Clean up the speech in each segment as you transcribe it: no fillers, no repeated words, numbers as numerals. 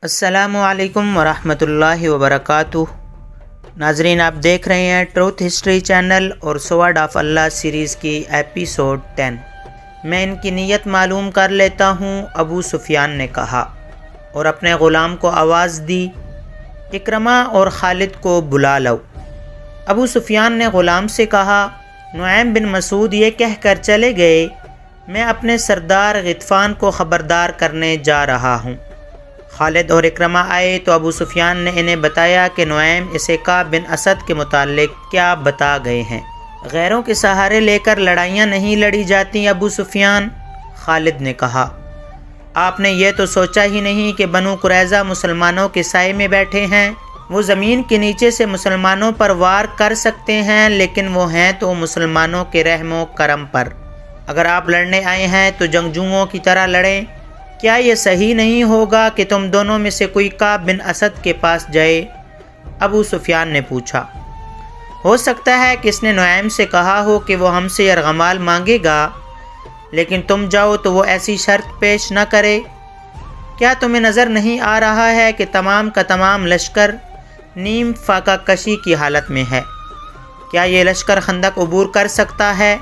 السلام علیکم ورحمۃ اللہ وبرکاتہ۔ ناظرین، آپ دیکھ رہے ہیں ٹروتھ ہسٹری چینل اور سورڈ آف اللہ سیریز کی ایپیسوڈ 10۔ میں ان کی نیت معلوم کر لیتا ہوں۔ ابو سفیان نے کہا اور اپنے غلام کو آواز دی، اکرمہ اور خالد کو بلا لو۔ ابو سفیان نے غلام سے کہا، نعیم بن مسعود یہ کہہ کر چلے گئے، میں اپنے سردار غطفان کو خبردار کرنے جا رہا ہوں۔ خالد اور اکرمہ آئے تو ابو سفیان نے انہیں بتایا کہ نعیم اسے کعب بن اسد کے متعلق کیا بتا گئے ہیں۔ غیروں کے سہارے لے کر لڑائیاں نہیں لڑی جاتی ابو سفیان۔ خالد نے کہا، آپ نے یہ تو سوچا ہی نہیں کہ بنو قریظہ مسلمانوں کے سائے میں بیٹھے ہیں۔ وہ زمین کے نیچے سے مسلمانوں پر وار کر سکتے ہیں، لیکن وہ ہیں تو مسلمانوں کے رحم و کرم پر۔ اگر آپ لڑنے آئے ہیں تو جنگجوؤں کی طرح لڑیں۔ کیا یہ صحیح نہیں ہوگا کہ تم دونوں میں سے کوئی کعب بن اسد کے پاس جائے؟ ابو سفیان نے پوچھا۔ ہو سکتا ہے کہ اس نے نعیم سے کہا ہو کہ وہ ہم سے یرغمال مانگے گا، لیکن تم جاؤ تو وہ ایسی شرط پیش نہ کرے۔ کیا تمہیں نظر نہیں آ رہا ہے کہ تمام کا تمام لشکر نیم فاقہ کشی کی حالت میں ہے؟ کیا یہ لشکر خندق عبور کر سکتا ہے؟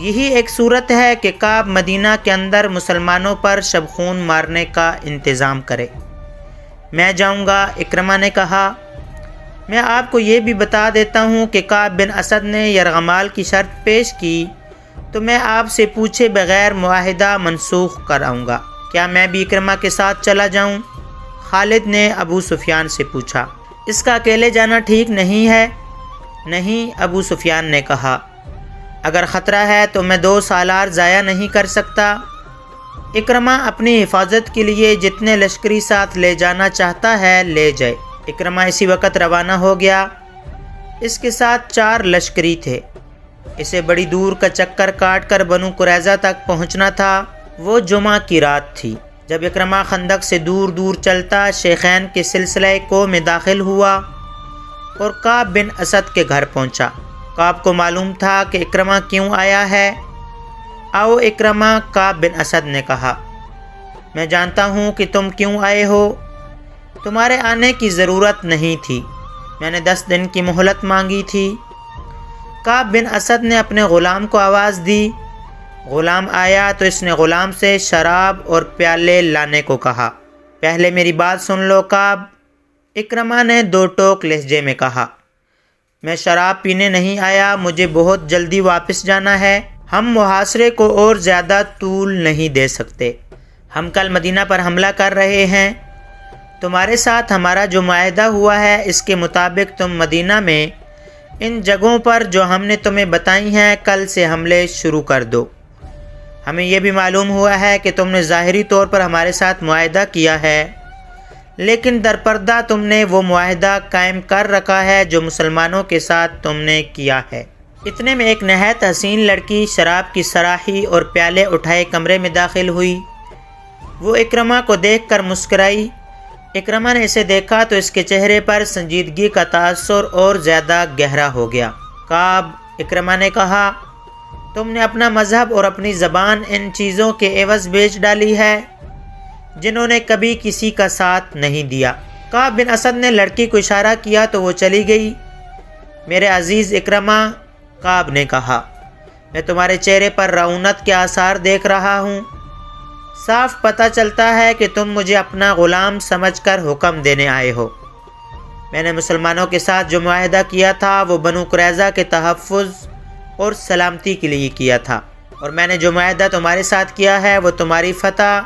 یہی ایک صورت ہے کہ کعب مدینہ کے اندر مسلمانوں پر شب خون مارنے کا انتظام کرے۔ میں جاؤں گا، اکرمہ نے کہا۔ میں آپ کو یہ بھی بتا دیتا ہوں کہ کعب بن اسد نے یرغمال کی شرط پیش کی تو میں آپ سے پوچھے بغیر معاہدہ منسوخ کراؤں گا۔ کیا میں بھی اکرمہ کے ساتھ چلا جاؤں؟ خالد نے ابو سفیان سے پوچھا۔ اس کا اکیلے جانا ٹھیک نہیں ہے۔ نہیں، ابو سفیان نے کہا، اگر خطرہ ہے تو میں 2 سالار ضائع نہیں کر سکتا۔ اکرمہ اپنی حفاظت کے لیے جتنے لشکری ساتھ لے جانا چاہتا ہے لے جائے۔ اکرمہ اسی وقت روانہ ہو گیا۔ اس کے ساتھ 4 لشکری تھے۔ اسے بڑی دور کا چکر کاٹ کر بنو قریظہ تک پہنچنا تھا۔ وہ جمعہ کی رات تھی جب اکرمہ خندق سے دور دور چلتا شیخین کے سلسلہ کو میں داخل ہوا اور کعب بن اسد کے گھر پہنچا۔ کعب کو معلوم تھا کہ اکرمہ کیوں آیا ہے۔ آؤ اکرمہ، کعب بن اسد نے کہا، میں جانتا ہوں کہ تم کیوں آئے ہو۔ تمہارے آنے کی ضرورت نہیں تھی، میں نے 10 دن کی مہلت مانگی تھی۔ کعب بن اسد نے اپنے غلام کو آواز دی۔ غلام آیا تو اس نے غلام سے شراب اور پیالے لانے کو کہا۔ پہلے میری بات سن لو کعب، اکرمہ نے 2 ٹوک لہجے میں کہا، میں شراب پینے نہیں آیا، مجھے بہت جلدی واپس جانا ہے۔ ہم محاصرے کو اور زیادہ طول نہیں دے سکتے۔ ہم کل مدینہ پر حملہ کر رہے ہیں۔ تمہارے ساتھ ہمارا جو معاہدہ ہوا ہے اس کے مطابق تم مدینہ میں ان جگہوں پر جو ہم نے تمہیں بتائی ہیں کل سے حملے شروع کر دو۔ ہمیں یہ بھی معلوم ہوا ہے کہ تم نے ظاہری طور پر ہمارے ساتھ معاہدہ کیا ہے، لیکن در پردہ تم نے وہ معاہدہ قائم کر رکھا ہے جو مسلمانوں کے ساتھ تم نے کیا ہے۔ اتنے میں ایک نہایت حسین لڑکی شراب کی صراحی اور پیالے اٹھائے کمرے میں داخل ہوئی۔ وہ اکرمہ کو دیکھ کر مسکرائی۔ اکرمہ نے اسے دیکھا تو اس کے چہرے پر سنجیدگی کا تاثر اور زیادہ گہرا ہو گیا۔ کعب، اکرمہ نے کہا، تم نے اپنا مذہب اور اپنی زبان ان چیزوں کے عوض بیچ ڈالی ہے جنہوں نے کبھی کسی کا ساتھ نہیں دیا۔ کعب بن اسد نے لڑکی کو اشارہ کیا تو وہ چلی گئی۔ میرے عزیز اکرمہ، کعب نے کہا، میں تمہارے چہرے پر رعونت کے آثار دیکھ رہا ہوں۔ صاف پتہ چلتا ہے کہ تم مجھے اپنا غلام سمجھ کر حکم دینے آئے ہو۔ میں نے مسلمانوں کے ساتھ جو معاہدہ کیا تھا وہ بنو قریظہ کے تحفظ اور سلامتی کے لیے کیا تھا، اور میں نے جو معاہدہ تمہارے ساتھ کیا ہے وہ تمہاری فتح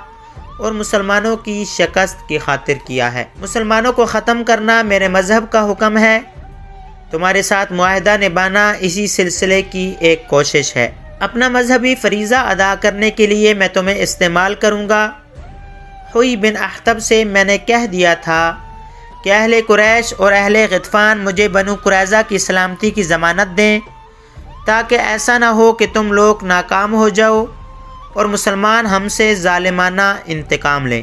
اور مسلمانوں کی شکست کی خاطر کیا ہے۔ مسلمانوں کو ختم کرنا میرے مذہب کا حکم ہے۔ تمہارے ساتھ معاہدہ نبھانا اسی سلسلے کی ایک کوشش ہے۔ اپنا مذہبی فریضہ ادا کرنے کے لیے میں تمہیں استعمال کروں گا۔ حوی بن اخطب سے میں نے کہہ دیا تھا کہ اہل قریش اور اہل غطفان مجھے بنو قریظہ کی سلامتی کی ضمانت دیں، تاکہ ایسا نہ ہو کہ تم لوگ ناکام ہو جاؤ اور مسلمان ہم سے ظالمانہ انتقام لیں۔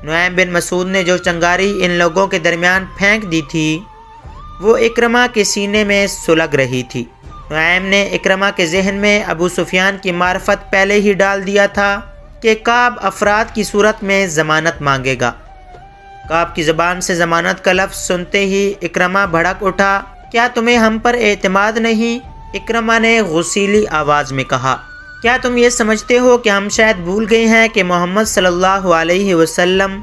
نعیم بن مسعود نے جو چنگاری ان لوگوں کے درمیان پھینک دی تھی وہ اکرمہ کے سینے میں سلگ رہی تھی۔ نعیم نے اکرمہ کے ذہن میں ابو سفیان کی معرفت پہلے ہی ڈال دیا تھا کہ کعب افراد کی صورت میں ضمانت مانگے گا۔ کعب کی زبان سے ضمانت کا لفظ سنتے ہی اکرمہ بھڑک اٹھا۔ کیا تمہیں ہم پر اعتماد نہیں؟ اکرمہ نے غصیلی آواز میں کہا۔ کیا تم یہ سمجھتے ہو کہ ہم شاید بھول گئے ہیں کہ محمد صلی اللہ علیہ وسلم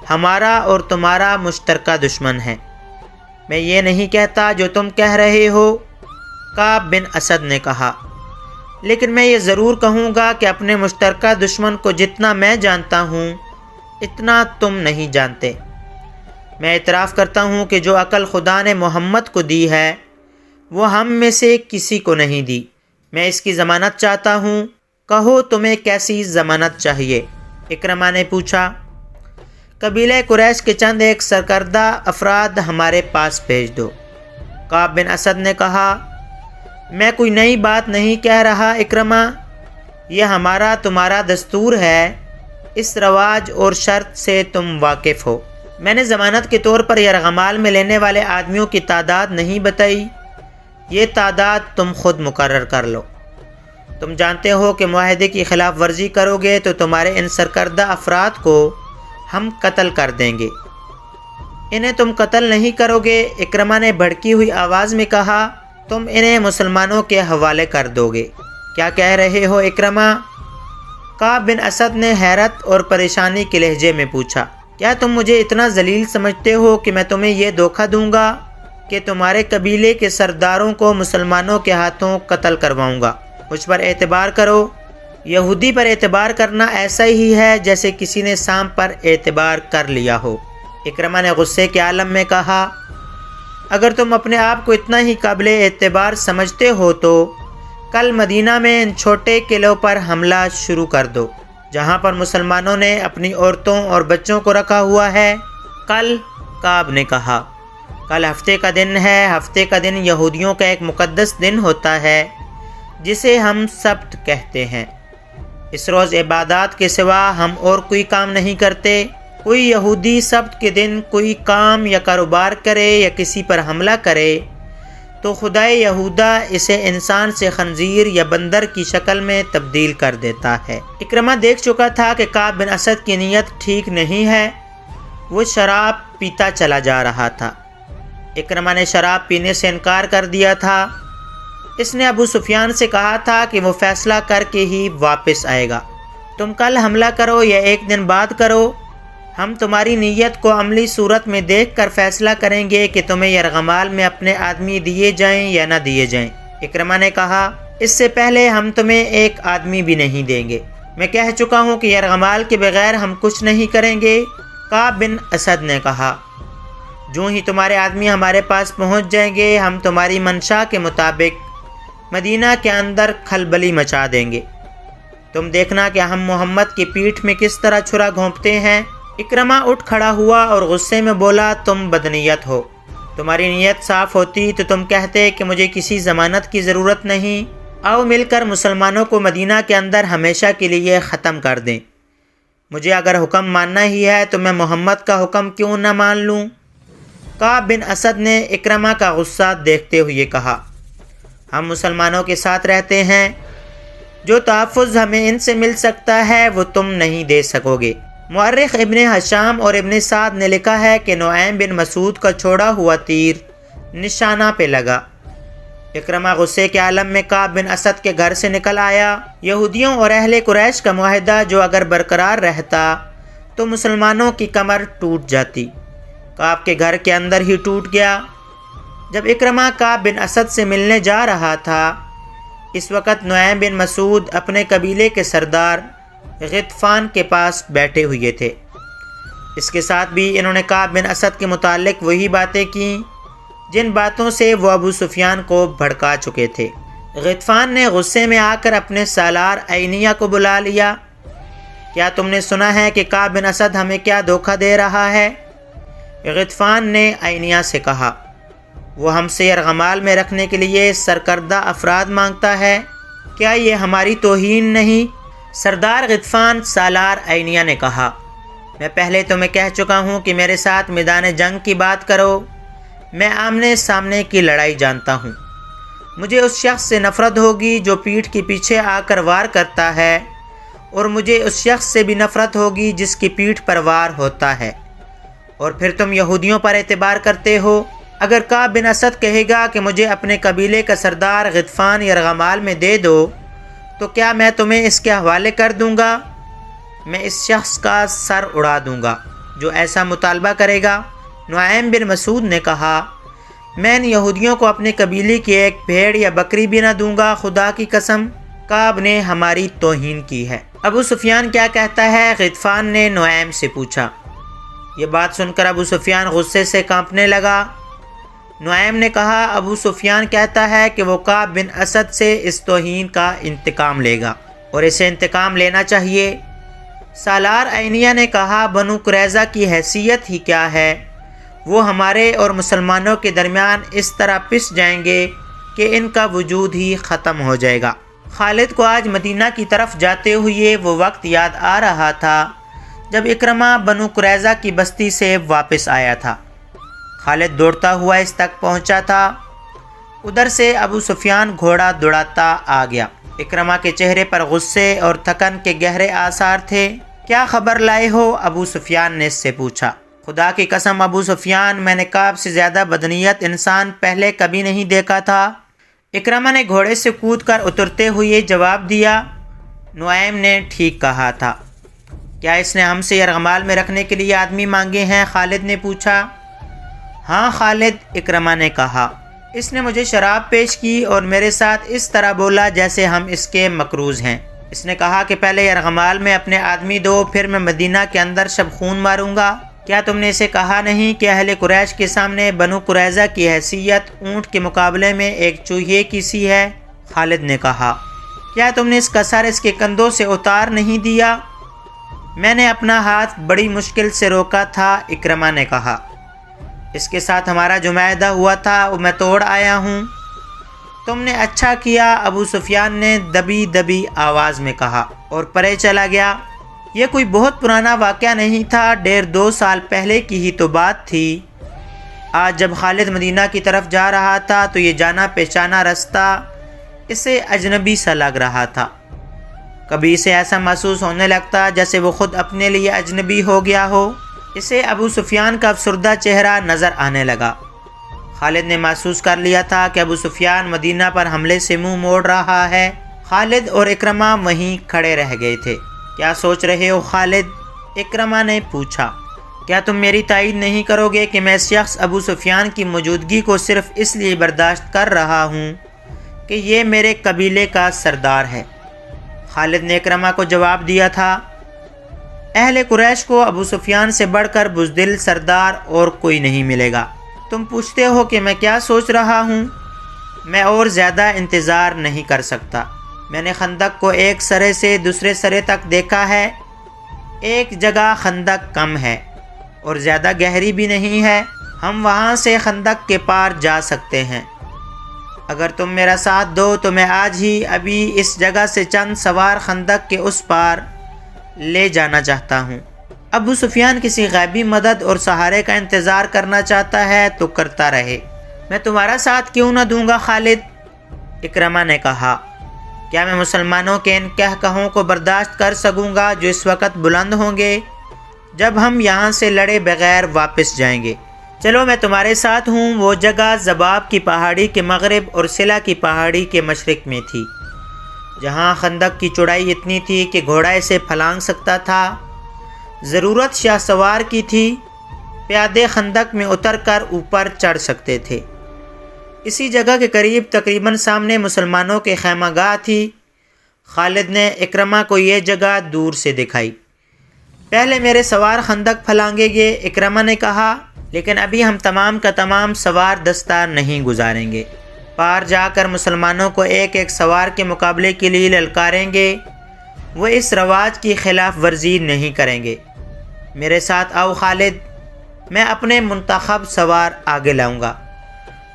ہمارا اور تمہارا مشترکہ دشمن ہے؟ میں یہ نہیں کہتا جو تم کہہ رہے ہو، کعب بن اسد نے کہا، لیکن میں یہ ضرور کہوں گا کہ اپنے مشترکہ دشمن کو جتنا میں جانتا ہوں اتنا تم نہیں جانتے۔ میں اعتراف کرتا ہوں کہ جو عقل خدا نے محمد کو دی ہے وہ ہم میں سے کسی کو نہیں دی۔ میں اس کی ضمانت چاہتا ہوں۔ کہو تمہیں کیسی ضمانت چاہیے؟ اکرمہ نے پوچھا۔ قبیلہ قریش کے چند ایک سرکردہ افراد ہمارے پاس بھیج دو، کعب بن اسد نے کہا۔ میں کوئی نئی بات نہیں کہہ رہا اکرمہ، یہ ہمارا تمہارا دستور ہے، اس رواج اور شرط سے تم واقف ہو۔ میں نے ضمانت کے طور پر یرغمال میں لینے والے آدمیوں کی تعداد نہیں بتائی، یہ تعداد تم خود مقرر کر لو۔ تم جانتے ہو کہ معاہدے کی خلاف ورزی کرو گے تو تمہارے ان سرکردہ افراد کو ہم قتل کر دیں گے۔ انہیں تم قتل نہیں کرو گے، اکرمہ نے بھڑکی ہوئی آواز میں کہا، تم انہیں مسلمانوں کے حوالے کر دو گے۔ کیا کہہ رہے ہو اکرمہ؟ کعب بن اسد نے حیرت اور پریشانی کے لہجے میں پوچھا۔ کیا تم مجھے اتنا ذلیل سمجھتے ہو کہ میں تمہیں یہ دھوکہ دوں گا کہ تمہارے قبیلے کے سرداروں کو مسلمانوں کے ہاتھوں قتل کرواؤں گا؟ مجھ پر اعتبار کرو۔ یہودی پر اعتبار کرنا ایسا ہی ہے جیسے کسی نے سانپ پر اعتبار کر لیا ہو۔ اکرمہ نے غصے کے عالم میں کہا، اگر تم اپنے آپ کو اتنا ہی قابل اعتبار سمجھتے ہو تو کل مدینہ میں ان چھوٹے قلعوں پر حملہ شروع کر دو جہاں پر مسلمانوں نے اپنی عورتوں اور بچوں کو رکھا ہوا ہے۔ کل، کعب نے کہا، کل ہفتے کا دن ہے۔ ہفتے کا دن یہودیوں کا ایک مقدس دن ہوتا ہے جسے ہم سبت کہتے ہیں۔ اس روز عبادات کے سوا ہم اور کوئی کام نہیں کرتے۔ کوئی یہودی سبت کے دن کوئی کام یا کاروبار کرے یا کسی پر حملہ کرے تو خدائے یہودا اسے انسان سے خنزیر یا بندر کی شکل میں تبدیل کر دیتا ہے۔ اکرمہ دیکھ چکا تھا کہ کعب بن اسد کی نیت ٹھیک نہیں ہے، وہ شراب پیتا چلا جا رہا تھا۔ اکرمہ نے شراب پینے سے انکار کر دیا تھا۔ اس نے ابو سفیان سے کہا تھا کہ وہ فیصلہ کر کے ہی واپس آئے گا۔ تم کل حملہ کرو یا ایک دن بعد کرو، ہم تمہاری نیت کو عملی صورت میں دیکھ کر فیصلہ کریں گے کہ تمہیں یرغمال میں اپنے آدمی دیے جائیں یا نہ دیے جائیں۔ اکرمہ نے کہا، اس سے پہلے ہم تمہیں ایک آدمی بھی نہیں دیں گے۔ میں کہہ چکا ہوں کہ یرغمال کے بغیر ہم کچھ نہیں کریں گے، کعب بن اسد نے کہا۔ جو ہی تمہارے آدمی ہمارے پاس پہنچ جائیں گے ہم تمہاری منشا کے مطابق مدینہ کے اندر کھلبلی مچا دیں گے۔ تم دیکھنا کہ ہم محمد کی پیٹھ میں کس طرح چھرا گھونپتے ہیں۔ اکرمہ اٹھ کھڑا ہوا اور غصے میں بولا، تم بدنیت ہو۔ تمہاری نیت صاف ہوتی تو تم کہتے کہ مجھے کسی ضمانت کی ضرورت نہیں، آؤ مل کر مسلمانوں کو مدینہ کے اندر ہمیشہ کے لیے ختم کر دیں۔ مجھے اگر حکم ماننا ہی ہے تو میں محمد کا حکم کیوں نہ مان لوں؟ کعب بن اسد نے اکرمہ کا غصہ دیکھتے ہوئے کہا، ہم مسلمانوں کے ساتھ رہتے ہیں، جو تحفظ ہمیں ان سے مل سکتا ہے وہ تم نہیں دے سکو گے۔ مورخ ابن حشام اور ابن سعد نے لکھا ہے کہ نعیم بن مسعود کا چھوڑا ہوا تیر نشانہ پہ لگا۔ اکرمہ غصے کے عالم میں کعب بن اسد کے گھر سے نکل آیا۔ یہودیوں اور اہل قریش کا معاہدہ جو اگر برقرار رہتا تو مسلمانوں کی کمر ٹوٹ جاتی، کعب کے گھر کے اندر ہی ٹوٹ گیا۔ جب اکرمہ کعب بن اسد سے ملنے جا رہا تھا اس وقت نعیم بن مسعود اپنے قبیلے کے سردار غطفان کے پاس بیٹھے ہوئے تھے۔ اس کے ساتھ بھی انہوں نے کعب بن اسد کے متعلق وہی باتیں کیں جن باتوں سے وہ ابو سفیان کو بھڑکا چکے تھے۔ غطفان نے غصے میں آ کر اپنے سالار عینیہ کو بلا لیا۔ کیا تم نے سنا ہے کہ کعب بن اسد ہمیں کیا دھوکہ دے رہا ہے؟ غطفان نے عینیہ سے کہا، وہ ہم سے یرغمال میں رکھنے کے لیے سرکردہ افراد مانگتا ہے، کیا یہ ہماری توہین نہیں؟ سردار غطفان سالار عینیہ نے کہا، میں پہلے تمہیں کہہ چکا ہوں کہ میرے ساتھ میدان جنگ کی بات کرو، میں آمنے سامنے کی لڑائی جانتا ہوں۔ مجھے اس شخص سے نفرت ہوگی جو پیٹھ کے پیچھے آ کر وار کرتا ہے، اور مجھے اس شخص سے بھی نفرت ہوگی جس کی پیٹھ پر وار ہوتا ہے۔ اور پھر تم یہودیوں پر اعتبار کرتے ہو؟ اگر کعب بن اسد کہے گا کہ مجھے اپنے قبیلے کا سردار غطفان یرغمال میں دے دو تو کیا میں تمہیں اس کے حوالے کر دوں گا؟ میں اس شخص کا سر اڑا دوں گا جو ایسا مطالبہ کرے گا۔ نعیم بن مسعود نے کہا، میں ان یہودیوں کو اپنے قبیلے کی ایک بھیڑ یا بکری بھی نہ دوں گا، خدا کی قسم کعب نے ہماری توہین کی ہے۔ ابو سفیان کیا کہتا ہے؟ غطفان نے نعیم سے پوچھا۔ یہ بات سن کر ابو سفیان غصے سے کانپنے لگا۔ نعیم نے کہا، ابو سفیان کہتا ہے کہ وہ کعب بن اسد سے اس توہین کا انتقام لے گا اور اسے انتقام لینا چاہیے۔ سالار عینیہ نے کہا، بنو قریظہ کی حیثیت ہی کیا ہے؟ وہ ہمارے اور مسلمانوں کے درمیان اس طرح پس جائیں گے کہ ان کا وجود ہی ختم ہو جائے گا۔ خالد کو آج مدینہ کی طرف جاتے ہوئے وہ وقت یاد آ رہا تھا جب اکرمہ بنو قریظہ کی بستی سے واپس آیا تھا۔ خالد دوڑتا ہوا اس تک پہنچا تھا، ادھر سے ابو سفیان گھوڑا دوڑاتا آ گیا۔ اکرمہ کے چہرے پر غصے اور تھکن کے گہرے آثار تھے۔ کیا خبر لائے ہو؟ ابو سفیان نے اس سے پوچھا۔ خدا کی قسم ابو سفیان، میں نے کعب سے زیادہ بدنیت انسان پہلے کبھی نہیں دیکھا تھا۔ اکرمہ نے گھوڑے سے کود کر اترتے ہوئے جواب دیا۔ نعیم نے ٹھیک کہا تھا۔ کیا اس نے ہم سے یرغمال میں رکھنے کے لیے آدمی مانگے ہیں؟ خالد نے پوچھا۔ ہاں خالد، اکرمہ نے کہا، اس نے مجھے شراب پیش کی اور میرے ساتھ اس طرح بولا جیسے ہم اس کے مقروض ہیں۔ اس نے کہا کہ پہلے یرغمال میں اپنے آدمی دو، پھر میں مدینہ کے اندر شب خون ماروں گا۔ کیا تم نے اسے کہا نہیں کہ اہل قریش کے سامنے بنو قریظہ کی حیثیت اونٹ کے مقابلے میں ایک چوہے کی سی ہے؟ خالد نے کہا۔ کیا تم نے اس کا سر اس کے کندھوں سے اتار نہیں دیا؟ میں نے اپنا ہاتھ بڑی مشکل سے روکا تھا، اکرمہ نے کہا۔ اس کے ساتھ ہمارا جو معاہدہ ہوا تھا وہ میں توڑ آیا ہوں۔ تم نے اچھا کیا، ابو سفیان نے دبی دبی آواز میں کہا اور پرے چلا گیا۔ یہ کوئی بہت پرانا واقعہ نہیں تھا، 1.5-2 سال پہلے کی ہی تو بات تھی۔ آج جب خالد مدینہ کی طرف جا رہا تھا تو یہ جانا پہچانا رستہ اسے اجنبی سا لگ رہا تھا۔ کبھی اسے ایسا محسوس ہونے لگتا جیسے وہ خود اپنے لیے اجنبی ہو گیا ہو۔ اسے ابو سفیان کا افسردہ چہرہ نظر آنے لگا۔ خالد نے محسوس کر لیا تھا کہ ابو سفیان مدینہ پر حملے سے منہ موڑ رہا ہے۔ خالد اور اکرمہ وہیں کھڑے رہ گئے تھے۔ کیا سوچ رہے ہو خالد؟ اکرمہ نے پوچھا۔ کیا تم میری تائید نہیں کرو گے کہ میں اس شخص ابو سفیان کی موجودگی کو صرف اس لیے برداشت کر رہا ہوں کہ یہ میرے قبیلے کا سردار ہے؟ خالد نے اکرمہ کو جواب دیا تھا، اہل قریش کو ابو سفیان سے بڑھ کر بزدل سردار اور کوئی نہیں ملے گا۔ تم پوچھتے ہو کہ میں کیا سوچ رہا ہوں؟ میں اور زیادہ انتظار نہیں کر سکتا۔ میں نے خندق کو ایک سرے سے دوسرے سرے تک دیکھا ہے۔ ایک جگہ خندق کم ہے اور زیادہ گہری بھی نہیں ہے، ہم وہاں سے خندق کے پار جا سکتے ہیں۔ اگر تم میرا ساتھ دو تو میں آج ہی ابھی اس جگہ سے چند سوار خندق کے اس پار لے جانا چاہتا ہوں۔ ابو سفیان کسی غیبی مدد اور سہارے کا انتظار کرنا چاہتا ہے تو کرتا رہے، میں تمہارا ساتھ کیوں نہ دوں گا خالد؟ اکرمہ نے کہا، کیا میں مسلمانوں کے ان کہوں کو برداشت کر سکوں گا جو اس وقت بلند ہوں گے جب ہم یہاں سے لڑے بغیر واپس جائیں گے؟ چلو میں تمہارے ساتھ ہوں۔ وہ جگہ زباب کی پہاڑی کے مغرب اور سلا کی پہاڑی کے مشرق میں تھی، جہاں خندق کی چوڑائی اتنی تھی کہ گھوڑا اسے پھلانگ سکتا تھا۔ ضرورت شاہ سوار کی تھی، پیادے خندق میں اتر کر اوپر چڑھ سکتے تھے۔ اسی جگہ کے قریب تقریباً سامنے مسلمانوں کے خیمہ گاہ تھی۔ خالد نے اکرمہ کو یہ جگہ دور سے دکھائی۔ پہلے میرے سوار خندق پھلانگیں گے، اکرمہ نے کہا، لیکن ابھی ہم تمام کا تمام سوار دستہ نہیں گزاریں گے۔ پار جا کر مسلمانوں کو ایک ایک سوار کے مقابلے کے لیے للکاریں گے۔ وہ اس رواج کی خلاف ورزی نہیں کریں گے۔ میرے ساتھ آؤ خالد، میں اپنے منتخب سوار آگے لاؤں گا۔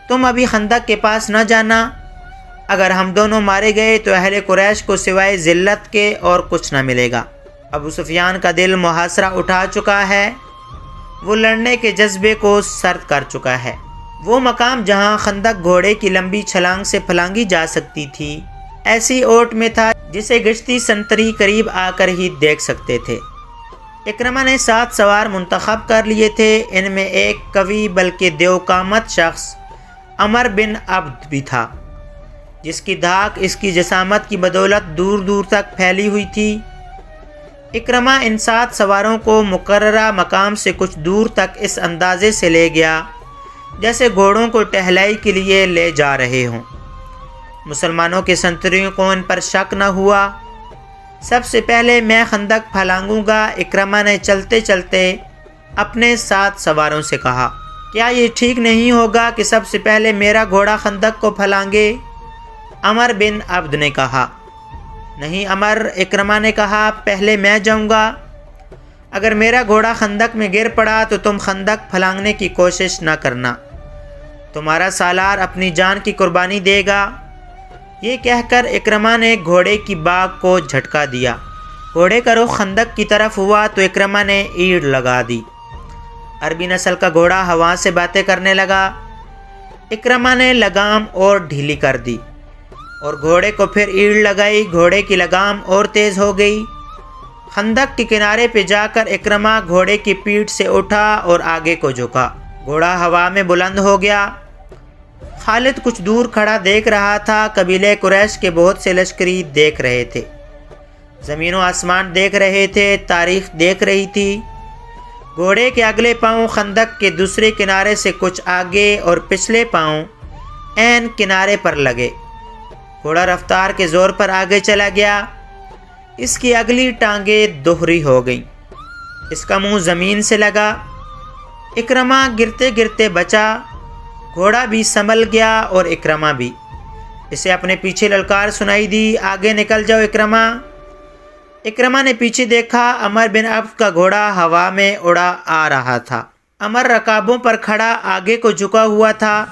تم ابھی خندق کے پاس نہ جانا۔ اگر ہم دونوں مارے گئے تو اہل قریش کو سوائے ذلت کے اور کچھ نہ ملے گا۔ ابو سفیان کا دل محاصرہ اٹھا چکا ہے، وہ لڑنے کے جذبے کو سرد کر چکا ہے۔ وہ مقام جہاں خندق گھوڑے کی لمبی چھلانگ سے پھلانگی جا سکتی تھی، ایسی اوٹ میں تھا جسے گشتی سنتری قریب آ کر ہی دیکھ سکتے تھے۔ اکرمہ نے 7 سوار منتخب کر لیے تھے۔ ان میں ایک قوی بلکہ دیوقامت شخص عمر بن عبد بھی تھا، جس کی دھاک اس کی جسامت کی بدولت دور دور تک پھیلی ہوئی تھی۔ اکرمہ ان 7 سواروں کو مقررہ مقام سے کچھ دور تک اس اندازے سے لے گیا جیسے گھوڑوں کو ٹہلائی کے لیے لے جا رہے ہوں۔ مسلمانوں کے سنتریوں کو ان پر شک نہ ہوا۔ سب سے پہلے میں خندق پھلانگوں گا، اکرمہ نے چلتے چلتے اپنے 7 سواروں سے کہا۔ کیا یہ ٹھیک نہیں ہوگا کہ سب سے پہلے میرا گھوڑا خندق کو پھلانگے؟ عمر بن عبد نے کہا۔ نہیں عمر، اکرمہ نے کہا، پہلے میں جاؤں گا۔ اگر میرا گھوڑا خندق میں گر پڑا تو تم خندق پھلانگنے کی کوشش نہ کرنا، تمہارا سالار اپنی جان کی قربانی دے گا۔ یہ کہہ کر اکرمہ نے گھوڑے کی باگ کو جھٹکا دیا۔ گھوڑے کا رخ خندق کی طرف ہوا تو اکرمہ نے ایڑ لگا دی۔ عربی نسل کا گھوڑا ہوا سے باتیں کرنے لگا۔ اکرمہ نے لگام اور ڈھیلی کر دی اور گھوڑے کو پھر ایڑ لگائی۔ گھوڑے کی لگام اور تیز ہو گئی۔ خندق کے کنارے پہ جا کر اکرمہ گھوڑے کی پیٹھ سے اٹھا اور آگے کو جھکا۔ گھوڑا ہوا میں بلند ہو گیا۔ خالد کچھ دور کھڑا دیکھ رہا تھا۔ قبیلہ قریش کے بہت سے لشکری دیکھ رہے تھے، زمین و آسمان دیکھ رہے تھے، تاریخ دیکھ رہی تھی۔ گھوڑے کے اگلے پاؤں خندق کے دوسرے کنارے سے کچھ آگے اور پچھلے پاؤں عین کنارے پر لگے۔ گھوڑا رفتار کے زور پر آگے چلا گیا۔ اس کی اگلی ٹانگیں دوہری ہو گئیں، اس کا منہ زمین سے لگا۔ اکرمہ گرتے گرتے بچا۔ گھوڑا بھی سنبھل گیا اور اکرمہ بھی۔ اسے اپنے پیچھے للکار سنائی دی، آگے نکل جاؤ اکرمہ۔ اکرمہ نے پیچھے دیکھا، عمر بن عبد کا گھوڑا ہوا میں اڑا آ رہا تھا۔ عمر رکابوں پر کھڑا آگے کو جھکا ہوا تھا۔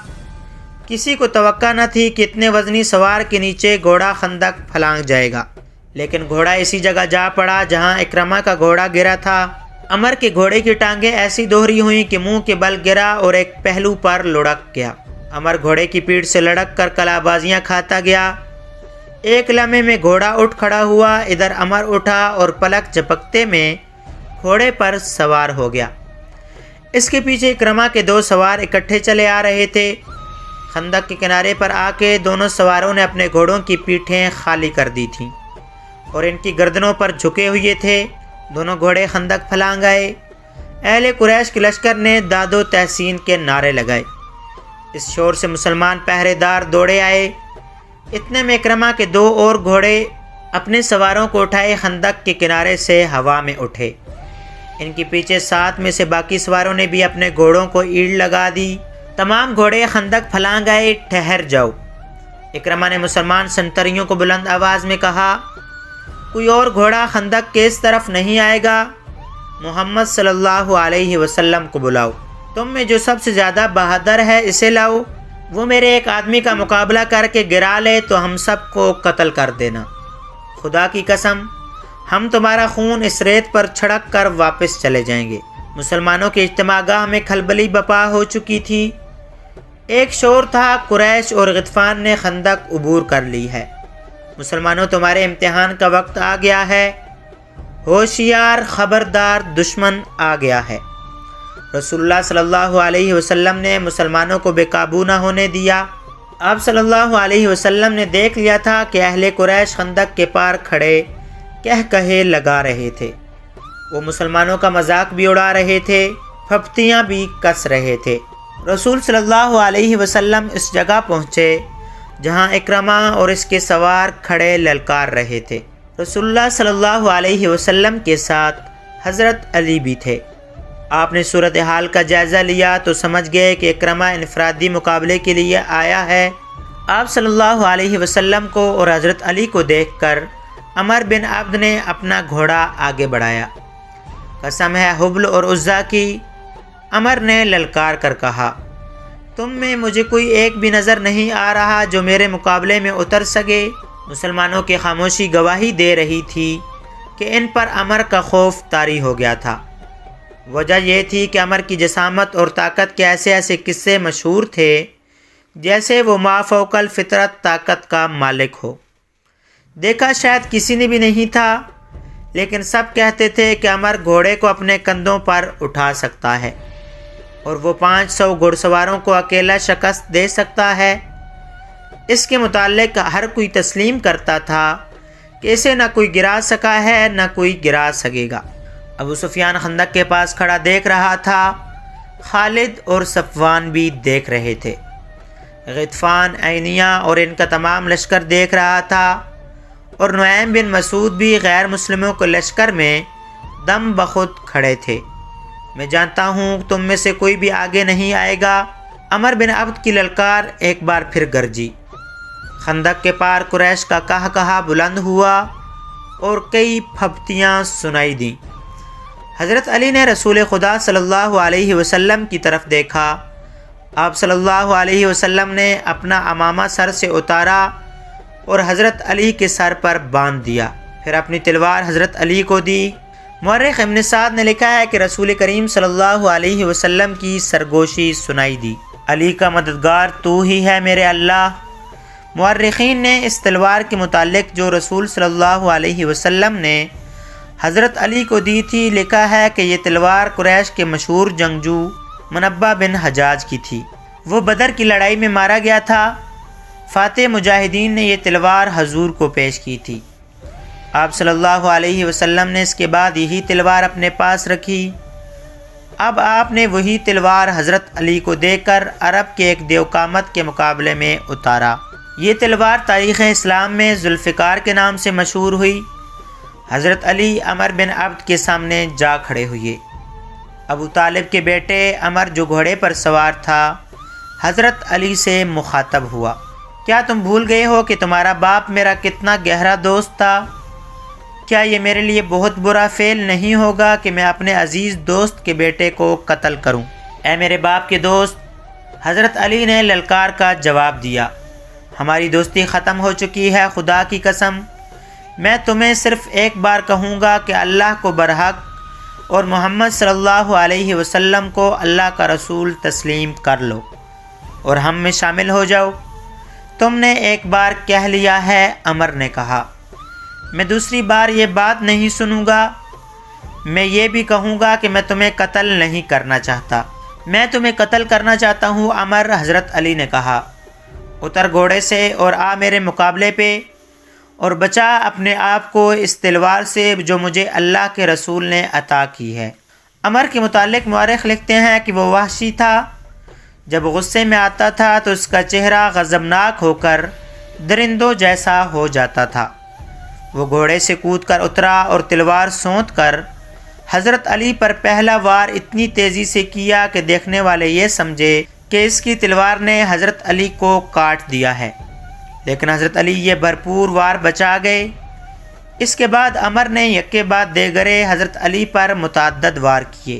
کسی کو توقع نہ تھی کہ اتنے وزنی سوار کے نیچے گھوڑا خندق پھلانگ جائے گا، لیکن گھوڑا اسی جگہ جا پڑا جہاں اکرمہ کا گھوڑا گرا تھا۔ عمر کے گھوڑے کی ٹانگیں ایسی دوہری ہوئیں کہ منہ کے بل گرا اور ایک پہلو پر لڑک گیا۔ عمر گھوڑے کی پیٹھ سے لڑک کر کلا بازیاں کھاتا گیا۔ ایک لمحے میں گھوڑا اٹھ کھڑا ہوا۔ ادھر عمر اٹھا اور پلک جھپکتے میں گھوڑے پر سوار ہو گیا۔ اس کے پیچھے اکرمہ کے 2 سوار اکٹھے چلے آ رہے تھے۔ خندق کے کنارے پر آ کے دونوں سواروں نے اپنے گھوڑوں کی پیٹھیں خالی کر دی تھیں اور ان کی گردنوں پر جھکے ہوئے تھے۔ دونوں گھوڑے خندق پھلانگ آئے۔ اہل قریش کے لشکر نے داد و تحسین کے نعرے لگائے۔ اس شور سے مسلمان پہرے دار دوڑے آئے۔ اتنے میں اکرمہ کے 2 اور گھوڑے اپنے سواروں کو اٹھائے خندق کے کنارے سے ہوا میں اٹھے۔ ان کے پیچھے 7 میں سے باقی سواروں نے بھی اپنے گھوڑوں کو ایڑ لگا دی۔ تمام گھوڑے خندق پھلانگ آئے۔ ٹھہر جاؤ، اکرمہ نے مسلمان سنتریوں کو بلند آواز میں کہا۔ کوئی اور گھوڑا خندق کے اس طرف نہیں آئے گا۔ محمد صلی اللہ علیہ وسلم کو بلاؤ۔ تم میں جو سب سے زیادہ بہادر ہے اسے لاؤ۔ وہ میرے ایک آدمی کا مقابلہ کر کے گرا لے تو ہم سب کو قتل کر دینا۔ خدا کی قسم، ہم تمہارا خون اس ریت پر چھڑک کر واپس چلے جائیں گے۔ مسلمانوں کے اجتماع گاہ میں کھلبلی بپا ہو چکی تھی۔ ایک شور تھا، قریش اور غطفان نے خندق عبور کر لی ہے۔ مسلمانوں، تمہارے امتحان کا وقت آ گیا ہے۔ ہوشیار، خبردار، دشمن آ گیا ہے۔ رسول اللہ صلی اللہ علیہ وسلم نے مسلمانوں کو بے قابو نہ ہونے دیا۔ آپ صلی اللہ علیہ وسلم نے دیکھ لیا تھا کہ اہل قریش خندق کے پار کھڑے کہے لگا رہے تھے۔ وہ مسلمانوں کا مذاق بھی اڑا رہے تھے، پھپتیاں بھی کس رہے تھے۔ رسول صلی اللہ علیہ وسلم اس جگہ پہنچے جہاں اکرمہ اور اس کے سوار کھڑے للکار رہے تھے۔ رسول اللہ صلی اللہ علیہ وسلم کے ساتھ حضرت علی بھی تھے۔ آپ نے صورتحال کا جائزہ لیا تو سمجھ گئے کہ اکرمہ انفرادی مقابلے کے لیے آیا ہے۔ آپ صلی اللہ علیہ وسلم کو اور حضرت علی کو دیکھ کر عمر بن عبد نے اپنا گھوڑا آگے بڑھایا۔ قسم ہے حبل اور عزا کی، عمر نے للکار کر کہا، تم میں مجھے کوئی ایک بھی نظر نہیں آ رہا جو میرے مقابلے میں اتر سکے۔ مسلمانوں کی خاموشی گواہی دے رہی تھی کہ ان پر عمر کا خوف طاری ہو گیا تھا۔ وجہ یہ تھی کہ عمر کی جسامت اور طاقت کے ایسے ایسے قصے مشہور تھے جیسے وہ ما فوق الفطرت طاقت کا مالک ہو۔ دیکھا شاید کسی نے بھی نہیں تھا، لیکن سب کہتے تھے کہ عمر گھوڑے کو اپنے کندھوں پر اٹھا سکتا ہے اور وہ 500 گھڑ سواروں کو اکیلا شکست دے سکتا ہے۔ اس کے متعلق ہر کوئی تسلیم کرتا تھا کہ اسے نہ کوئی گرا سکا ہے نہ کوئی گرا سکے گا۔ ابو سفیان خندق کے پاس کھڑا دیکھ رہا تھا، خالد اور صفوان بھی دیکھ رہے تھے، غطفان، عینیہ اور ان کا تمام لشکر دیکھ رہا تھا، اور نعیم بن مسعود بھی غیر مسلموں کے لشکر میں دم بخود کھڑے تھے۔ میں جانتا ہوں تم میں سے کوئی بھی آگے نہیں آئے گا۔ عمر بن عبد کی للکار ایک بار پھر گرجی، خندق کے پار قریش کا کہا بلند ہوا اور کئی پھبتیاں سنائی دیں۔ حضرت علی نے رسول خدا صلی اللہ علیہ وسلم کی طرف دیکھا۔ آپ صلی اللہ علیہ وسلم نے اپنا عمامہ سر سے اتارا اور حضرت علی کے سر پر باندھ دیا، پھر اپنی تلوار حضرت علی کو دی۔ مورخ ابن سعد نے لکھا ہے کہ رسول کریم صلی اللہ علیہ وسلم کی سرگوشی سنائی دی، علی کا مددگار تو ہی ہے میرے اللہ۔ مورخین نے اس تلوار کے متعلق جو رسول صلی اللہ علیہ وسلم نے حضرت علی کو دی تھی لکھا ہے کہ یہ تلوار قریش کے مشہور جنگجو منبع بن حجاج کی تھی، وہ بدر کی لڑائی میں مارا گیا تھا۔ فاتح مجاہدین نے یہ تلوار حضور کو پیش کی تھی۔ آپ صلی اللہ علیہ وسلم نے اس کے بعد یہی تلوار اپنے پاس رکھی۔ اب آپ نے وہی تلوار حضرت علی کو دے کر عرب کے ایک دیوقامت کے مقابلے میں اتارا۔ یہ تلوار تاریخ اسلام میں ذوالفقار کے نام سے مشہور ہوئی۔ حضرت علی عمر بن عبد کے سامنے جا کھڑے ہوئے۔ ابو طالب کے بیٹے عمر جو گھوڑے پر سوار تھا حضرت علی سے مخاطب ہوا، کیا تم بھول گئے ہو کہ تمہارا باپ میرا کتنا گہرا دوست تھا؟ کیا یہ میرے لیے بہت برا فعل نہیں ہوگا کہ میں اپنے عزیز دوست کے بیٹے کو قتل کروں؟ اے میرے باپ کے دوست، حضرت علی نے للکار کا جواب دیا، ہماری دوستی ختم ہو چکی ہے، خدا کی قسم میں تمہیں صرف ایک بار کہوں گا کہ اللہ کو برحق اور محمد صلی اللہ علیہ وسلم کو اللہ کا رسول تسلیم کر لو اور ہم میں شامل ہو جاؤ۔ تم نے ایک بار کہہ لیا ہے، عمر نے کہا، میں دوسری بار یہ بات نہیں سنوں گا۔ میں یہ بھی کہوں گا کہ میں تمہیں قتل نہیں کرنا چاہتا، میں تمہیں قتل کرنا چاہتا ہوں عمر۔ حضرت علی نے کہا، اتر گھوڑے سے اور آ میرے مقابلے پہ اور بچا اپنے آپ کو اس تلوار سے جو مجھے اللہ کے رسول نے عطا کی ہے۔ عمر کے متعلق مورخ لکھتے ہیں کہ وہ وحشی تھا، جب غصے میں آتا تھا تو اس کا چہرہ غضبناک ہو کر درندوں جیسا ہو جاتا تھا۔ وہ گھوڑے سے کود کر اترا اور تلوار سونت کر حضرت علی پر پہلا وار اتنی تیزی سے کیا کہ دیکھنے والے یہ سمجھے کہ اس کی تلوار نے حضرت علی کو کاٹ دیا ہے، لیکن حضرت علی یہ بھرپور وار بچا گئے۔ اس کے بعد عمر نے یکے بعد دیگرے حضرت علی پر متعدد وار کیے۔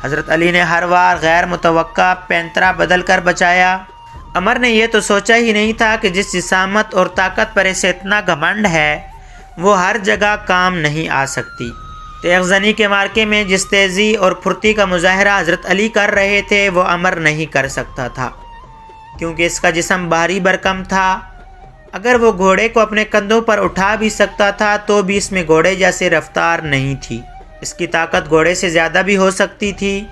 حضرت علی نے ہر وار غیر متوقع پینترا بدل کر بچایا۔ عمر نے یہ تو سوچا ہی نہیں تھا کہ جس جسامت اور طاقت پر اسے اتنا گھمنڈ ہے وہ ہر جگہ کام نہیں آ سکتی۔ تیغ زنی کے مارکے میں جس تیزی اور پھرتی کا مظاہرہ حضرت علی کر رہے تھے وہ عمر نہیں کر سکتا تھا، کیونکہ اس کا جسم بھاری بھرکم تھا۔ اگر وہ گھوڑے کو اپنے کندھوں پر اٹھا بھی سکتا تھا تو بھی اس میں گھوڑے جیسے رفتار نہیں تھی، اس کی طاقت گھوڑے سے زیادہ بھی ہو سکتی تھی۔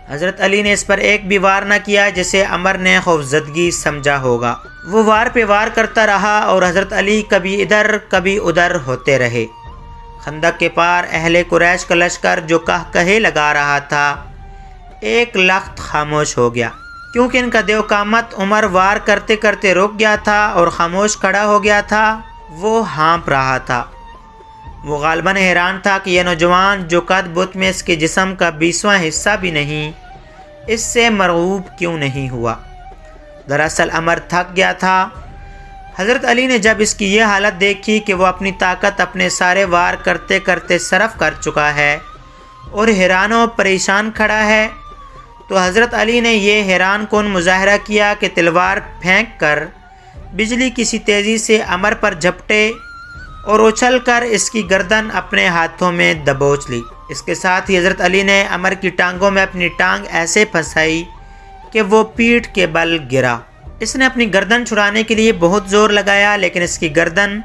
حضرت علی نے اس پر ایک بھی وار نہ کیا جسے عمر نے خوفزدگی سمجھا ہوگا۔ وہ وار پہ وار کرتا رہا اور حضرت علی کبھی ادھر کبھی ادھر ہوتے رہے۔ خندق کے پار اہل قریش کا لشکر جو کہے لگا رہا تھا ایک لخت خاموش ہو گیا، کیونکہ ان کا دیوقامت عمر وار کرتے کرتے رک گیا تھا اور خاموش کھڑا ہو گیا تھا۔ وہ ہانپ رہا تھا، وہ غالباً حیران تھا کہ یہ نوجوان جو قد بت میں اس کے جسم کا 20واں حصہ بھی نہیں، اس سے مرعوب کیوں نہیں ہوا۔ دراصل عمر تھک گیا تھا۔ حضرت علی نے جب اس کی یہ حالت دیکھی کہ وہ اپنی طاقت اپنے سارے وار کرتے کرتے صرف کر چکا ہے اور حیران و پریشان کھڑا ہے، تو حضرت علی نے یہ حیران کن مظاہرہ کیا کہ تلوار پھینک کر بجلی کسی تیزی سے عمر پر جھپٹے اور اچھل کر اس کی گردن اپنے ہاتھوں میں دبوچ لی۔ اس کے ساتھ ہی حضرت علی نے عمر کی ٹانگوں میں اپنی ٹانگ ایسے پھنسائی کہ وہ پیٹھ کے بل گرا۔ اس نے اپنی گردن چھڑانے کے لیے بہت زور لگایا، لیکن اس کی گردن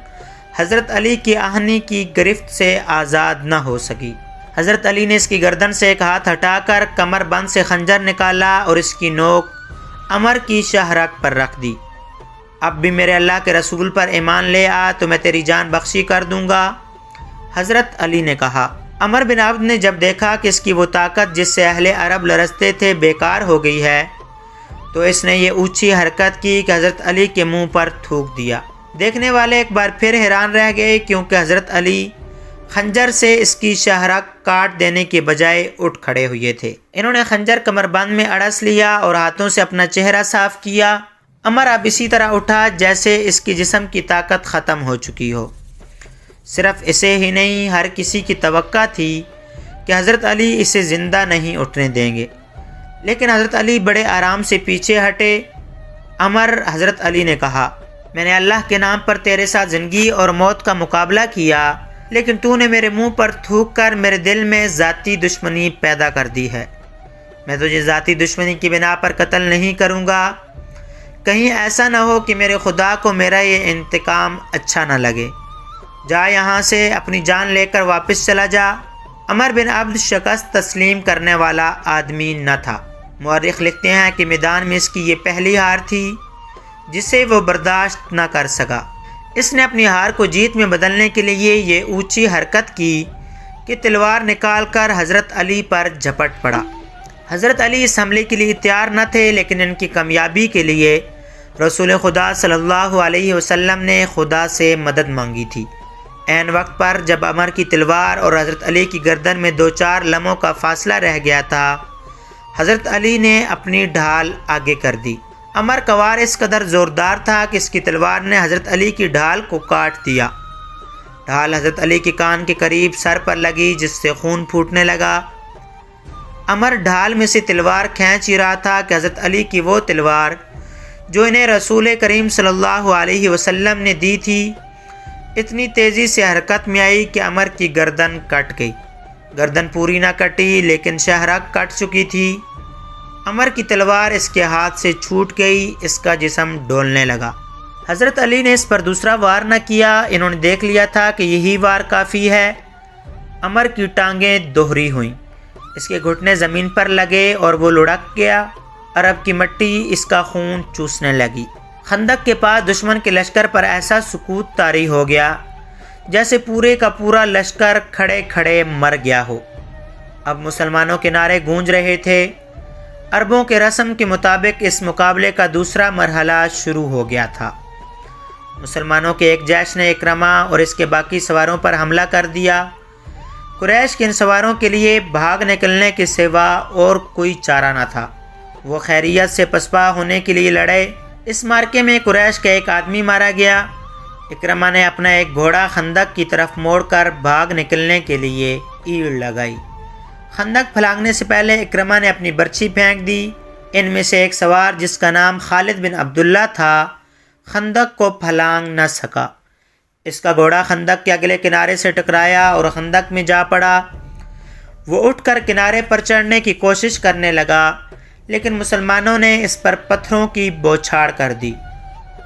حضرت علی کی آہنی کی گرفت سے آزاد نہ ہو سکی۔ حضرت علی نے اس کی گردن سے ایک ہاتھ ہٹا کر کمر بند سے خنجر نکالا اور اس کی نوک عمر کی شہرک پر رکھ دی۔ اب بھی میرے اللہ کے رسول پر ایمان لے آ تو میں تیری جان بخشی کر دوں گا۔ حضرت علی نے کہا۔ عمر بن عبد نے جب دیکھا کہ اس کی وہ طاقت جس سے اہل عرب لرزتے تھے بیکار ہو گئی ہے تو اس نے یہ اونچی حرکت کی کہ حضرت علی کے منہ پر تھوک دیا۔ دیکھنے والے ایک بار پھر حیران رہ گئے کیونکہ حضرت علی خنجر سے اس کی شہرک کاٹ دینے کے بجائے اٹھ کھڑے ہوئے تھے۔ انہوں نے خنجر کمر بند میں اڑس لیا اور ہاتھوں سے اپنا چہرہ صاف کیا۔ عمر اب اسی طرح اٹھا جیسے اس کی جسم کی طاقت ختم ہو چکی ہو۔ صرف اسے ہی نہیں، ہر کسی کی توقع تھی کہ حضرت علی اسے زندہ نہیں اٹھنے دیں گے، لیکن حضرت علی بڑے آرام سے پیچھے ہٹے۔ عمر حضرت علی نے کہا، میں نے اللہ کے نام پر تیرے ساتھ زندگی اور موت کا مقابلہ کیا، لیکن تو نے میرے منہ پر تھوک کر میرے دل میں ذاتی دشمنی پیدا کر دی ہے۔ میں تجھے ذاتی دشمنی کی بنا پر قتل نہیں کروں گا، کہیں ایسا نہ ہو کہ میرے خدا کو میرا یہ انتقام اچھا نہ لگے۔ جا یہاں سے، اپنی جان لے کر واپس چلا جا۔ عمر بن عبد شکست تسلیم کرنے والا آدمی نہ تھا۔ مورخ لکھتے ہیں کہ میدان میں اس کی یہ پہلی ہار تھی جسے وہ برداشت نہ کر سکا۔ اس نے اپنی ہار کو جیت میں بدلنے کے لیے یہ اونچی حرکت کی کہ تلوار نکال کر حضرت علی پر جھپٹ پڑا۔ حضرت علی اس حملے کے لیے تیار نہ تھے، لیکن ان کی کامیابی کے لیے رسول خدا صلی اللہ علیہ وسلم نے خدا سے مدد مانگی تھی۔ عین وقت پر جب عمر کی تلوار اور حضرت علی کی گردن میں 2-4 لمحوں کا فاصلہ رہ گیا تھا، حضرت علی نے اپنی ڈھال آگے کر دی۔ عمر کا وار اس قدر زوردار تھا کہ اس کی تلوار نے حضرت علی کی ڈھال کو کاٹ دیا۔ ڈھال حضرت علی کے کان کے قریب سر پر لگی جس سے خون پھوٹنے لگا۔ عمر ڈھال میں سے تلوار کھینچ ہی رہا تھا کہ حضرت علی کی وہ تلوار جو انہیں رسول کریم صلی اللہ علیہ وسلم نے دی تھی اتنی تیزی سے حرکت میں آئی کہ عمر کی گردن کٹ گئی۔ گردن پوری نہ کٹی لیکن شہرک کٹ چکی تھی۔ عمر کی تلوار اس کے ہاتھ سے چھوٹ گئی، اس کا جسم ڈولنے لگا۔ حضرت علی نے اس پر دوسرا وار نہ کیا، انہوں نے دیکھ لیا تھا کہ یہی وار کافی ہے۔ عمر کی ٹانگیں دوہری ہوئیں، اس کے گھٹنے زمین پر لگے اور وہ لڑک گیا۔ عرب کی مٹی اس کا خون چوسنے لگی۔ خندق کے پاس دشمن کے لشکر پر ایسا سکوت طاری ہو گیا جیسے پورے کا پورا لشکر کھڑے کھڑے مر گیا ہو۔ اب مسلمانوں کے نعرے گونج رہے تھے۔ عربوں کے رسم کے مطابق اس مقابلے کا دوسرا مرحلہ شروع ہو گیا تھا۔ مسلمانوں کے ایک جیش نے اکرمہ اور اس کے باقی سواروں پر حملہ کر دیا۔ قریش کے ان سواروں کے لیے بھاگ نکلنے کے سوا اور کوئی چارہ نہ تھا۔ وہ خیریت سے پسپا ہونے کے لیے لڑے۔ اس مارکے میں قریش کا ایک آدمی مارا گیا۔ اکرمہ نے اپنا ایک گھوڑا خندق کی طرف موڑ کر بھاگ نکلنے کے لیے ایڑ لگائی۔ خندق پھلانگنے سے پہلے اکرمہ نے اپنی برچھی پھینک دی۔ ان میں سے ایک سوار جس کا نام خالد بن عبداللہ تھا خندق کو پھلانگ نہ سکا۔ اس کا گھوڑا خندق کے اگلے کنارے سے ٹکرایا اور خندق میں جا پڑا۔ وہ اٹھ کر کنارے پر چڑھنے کی کوشش کرنے لگا، لیکن مسلمانوں نے اس پر پتھروں کی بوچھاڑ کر دی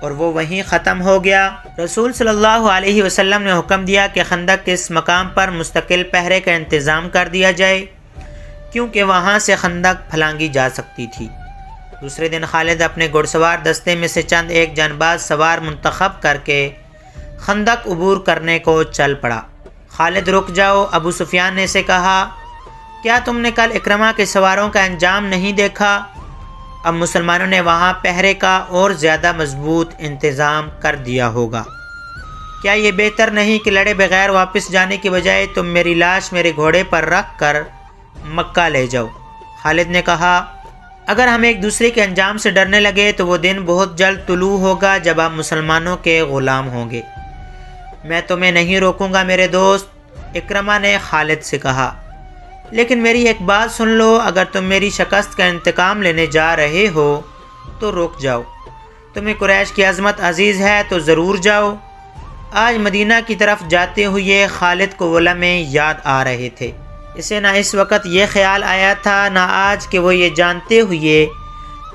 اور وہ وہیں ختم ہو گیا۔ رسول صلی اللہ علیہ وسلم نے حکم دیا کہ خندق کے اس مقام پر مستقل پہرے کا انتظام کر دیا جائے کیونکہ وہاں سے خندق پھلانگی جا سکتی تھی۔ دوسرے دن خالد اپنے گھڑ سوار دستے میں سے چند ایک جانباز سوار منتخب کر کے خندق عبور کرنے کو چل پڑا۔ خالد رک جاؤ، ابو سفیان نے اسے کہا، کیا تم نے کل اکرمہ کے سواروں کا انجام نہیں دیکھا؟ اب مسلمانوں نے وہاں پہرے کا اور زیادہ مضبوط انتظام کر دیا ہوگا۔ کیا یہ بہتر نہیں کہ لڑے بغیر واپس جانے کی بجائے تم میری لاش میرے گھوڑے پر رکھ کر مکہ لے جاؤ؟ خالد نے کہا، اگر ہم ایک دوسرے کے انجام سے ڈرنے لگے تو وہ دن بہت جلد طلوع ہوگا جب آپ مسلمانوں کے غلام ہوں گے۔ میں تمہیں نہیں روکوں گا میرے دوست، اکرمہ نے خالد سے کہا، لیکن میری ایک بات سن لو، اگر تم میری شکست کا انتقام لینے جا رہے ہو تو رک جاؤ۔ تمہیں قریش کی عظمت عزیز ہے تو ضرور جاؤ۔ آج مدینہ کی طرف جاتے ہوئے خالد کو وہ لمحے یاد آ رہے تھے۔ اسے نہ اس وقت یہ خیال آیا تھا نہ آج کہ وہ یہ جانتے ہوئے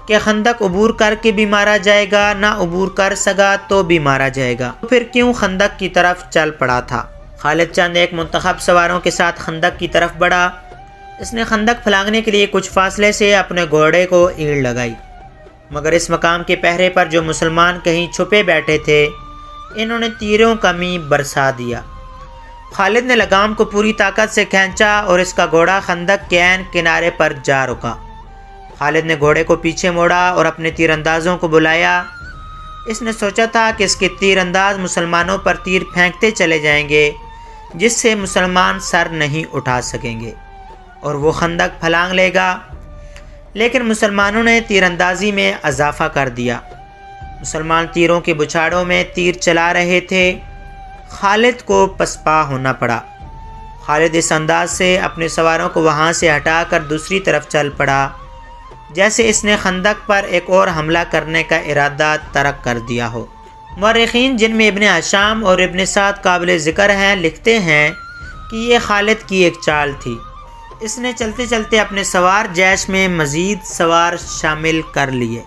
کہ خندق عبور کر کے بھی مارا جائے گا، نہ عبور کر سکا تو بھی مارا جائے گا، تو پھر کیوں خندق کی طرف چل پڑا تھا؟ خالد چند ایک منتخب سواروں کے ساتھ خندق کی طرف بڑھا۔ اس نے خندق پھلانگنے کے لیے کچھ فاصلے سے اپنے گھوڑے کو اینڑ لگائی، مگر اس مقام کے پہرے پر جو مسلمان کہیں چھپے بیٹھے تھے، انہوں نے تیروں کا می برسا دیا۔ خالد نے لگام کو پوری طاقت سے کھینچا اور اس کا گھوڑا خندق کے عین کنارے پر جا رکا۔ خالد نے گھوڑے کو پیچھے موڑا اور اپنے تیر اندازوں کو بلایا۔ اس نے سوچا تھا کہ اس کے تیر انداز مسلمانوں پر تیر پھینکتے چلے جائیں گے، جس سے مسلمان سر نہیں اٹھا سکیں گے اور وہ خندق پھلانگ لے گا، لیکن مسلمانوں نے تیر اندازی میں اضافہ کر دیا۔ مسلمان تیروں کے بچھاڑوں میں تیر چلا رہے تھے۔ خالد کو پسپا ہونا پڑا۔ خالد اس انداز سے اپنے سواروں کو وہاں سے ہٹا کر دوسری طرف چل پڑا، جیسے اس نے خندق پر ایک اور حملہ کرنے کا ارادہ ترک کر دیا ہو۔ مورخین جن میں ابن ہشام اور ابن سعد قابل ذکر ہیں لکھتے ہیں کہ یہ خالد کی ایک چال تھی۔ اس نے چلتے چلتے اپنے سوار جیش میں مزید سوار شامل کر لیے۔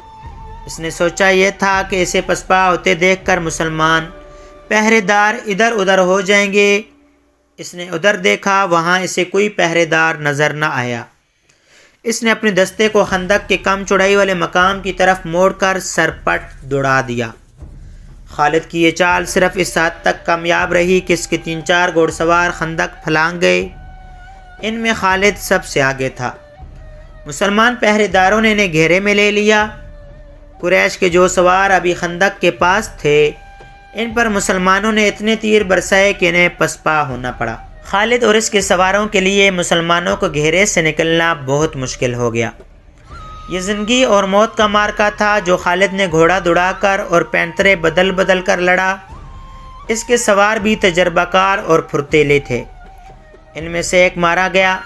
اس نے سوچا یہ تھا کہ اسے پسپا ہوتے دیکھ کر مسلمان پہرے دار ادھر ادھر ہو جائیں گے۔ اس نے ادھر دیکھا، وہاں اسے کوئی پہرے دار نظر نہ آیا۔ اس نے اپنے دستے کو خندق کے کم چوڑائی والے مقام کی طرف موڑ کر سرپٹ دوڑا دیا۔ خالد کی یہ چال صرف اس حد تک کامیاب رہی کہ اس کے 3-4 گھوڑ سوار خندق پھلانگ گئے۔ ان میں خالد سب سے آگے تھا۔ مسلمان پہرے داروں نے انہیں گھیرے میں لے لیا۔ قریش کے جو سوار ابھی خندق کے پاس تھے، ان پر مسلمانوں نے اتنے تیر برسائے کہ انہیں پسپا ہونا پڑا۔ خالد اور اس کے سواروں کے لیے مسلمانوں کو گھیرے سے نکلنا بہت مشکل ہو گیا۔ یہ زندگی اور موت کا مارکا تھا جو خالد نے گھوڑا دوڑا کر اور پینترے بدل بدل کر لڑا۔ اس کے سوار بھی تجربہ کار اور پھرتیلے تھے۔ ان میں سے ایک مارا گیا۔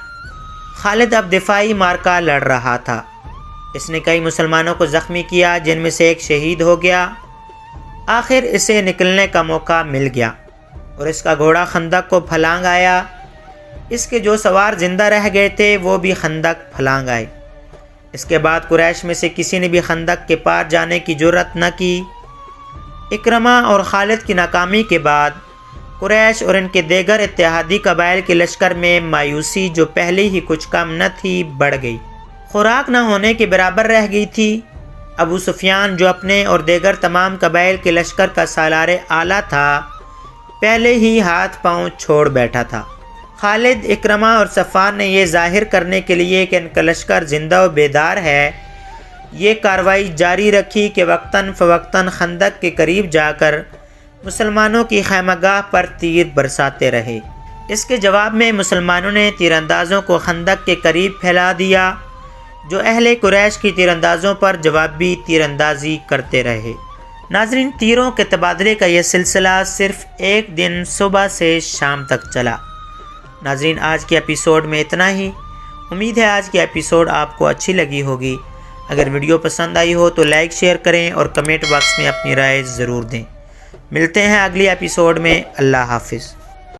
خالد اب دفاعی مارکا لڑ رہا تھا۔ اس نے کئی مسلمانوں کو زخمی کیا، جن میں سے ایک شہید ہو گیا۔ آخر اسے نکلنے کا موقع مل گیا اور اس کا گھوڑا خندق کو پھلانگ آیا۔ اس کے جو سوار زندہ رہ گئے تھے وہ بھی خندق پھلانگ آئے۔ اس کے بعد قریش میں سے کسی نے بھی خندق کے پار جانے کی جرأت نہ کی۔ اکرمہ اور خالد کی ناکامی کے بعد قریش اور ان کے دیگر اتحادی قبائل کے لشکر میں مایوسی جو پہلے ہی کچھ کم نہ تھی بڑھ گئی۔ خوراک نہ ہونے کے برابر رہ گئی تھی۔ ابو سفیان جو اپنے اور دیگر تمام قبائل کے لشکر کا سالار اعلیٰ تھا، پہلے ہی ہاتھ پاؤں چھوڑ بیٹھا تھا۔ خالد، اکرمہ اور صفوان نے یہ ظاہر کرنے کے لیے کہ ان کا لشکر زندہ و بیدار ہے، یہ کارروائی جاری رکھی کہ وقتاً فوقتاً خندق کے قریب جا کر مسلمانوں کی خیمہ گاہ پر تیر برساتے رہے۔ اس کے جواب میں مسلمانوں نے تیر اندازوں کو خندق کے قریب پھیلا دیا، جو اہل قریش کی تیر اندازوں پر جوابی تیر اندازی کرتے رہے۔ ناظرین، تیروں کے تبادلے کا یہ سلسلہ صرف ایک دن صبح سے شام تک چلا۔ ناظرین، آج کے ایپیسوڈ میں اتنا ہی۔ امید ہے آج کی ایپیسوڈ آپ کو اچھی لگی ہوگی۔ اگر ویڈیو پسند آئی ہو تو لائک شیئر کریں اور کمنٹ باکس میں اپنی رائے ضرور دیں۔ ملتے ہیں اگلی ایپیسوڈ میں۔ اللہ حافظ۔